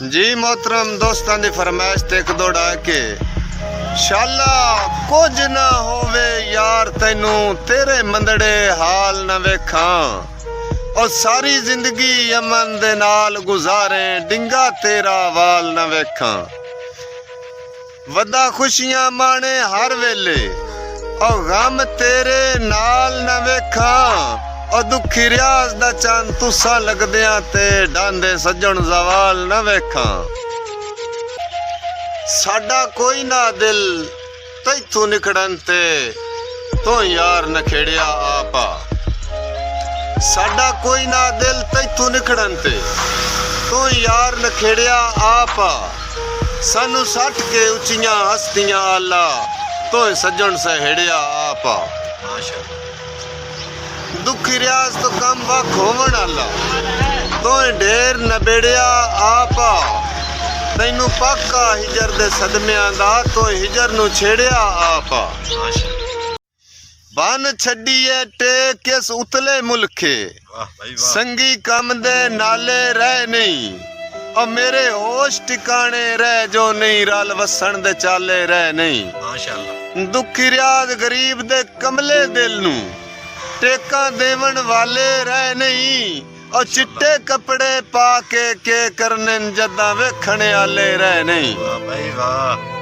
जी मोहतरम दोस्तां दी फरमाइश ते एक दो डा के शाला कुछ ना होवे यार तैनू तेरे मंदड़े हाल न वेखां और सारी जिंदगी अमन दे नाल गुजारे डिंगा तेरा वाल न वेखां वदा खुशियां माणे हर वेले और गम तेरे नाल न वेखां और दुखी रियाज दा चंद तुसा लगदियां ते डांदे सज्जण जवाल न वेखां साडा कोई ना दिल तैथू निकड़न ते तो यार नखेड़िया आपा साडा कोई ना दिल तैथू निकड़न ते तो यार नखेड़िया आपा सानू सट के उचियां हस्तियां आला तो सज्जण सहेड़िया आपा दुखी रियाज तो कम वा खोवण आला तो ढेर नबेड़िया आपा तैनू पक्का हिजर दे सदमियां दा तो हिजर नू छेड़िया आपा बन छड़िए टेक किस उतले मुल्खे संगी कम दे नाले रह नहीं और मेरे होश ठिकाने रह जो नहीं रल वसन दे चाले रह नहीं माशाअल्लाह दुखी रियाज गरीब दे कमले दिल नू टेका देवन वाले रह नहीं और चिट्टे कपड़े पा के करने जदा वेखने आले रह नहीं। वाह भाई वाह।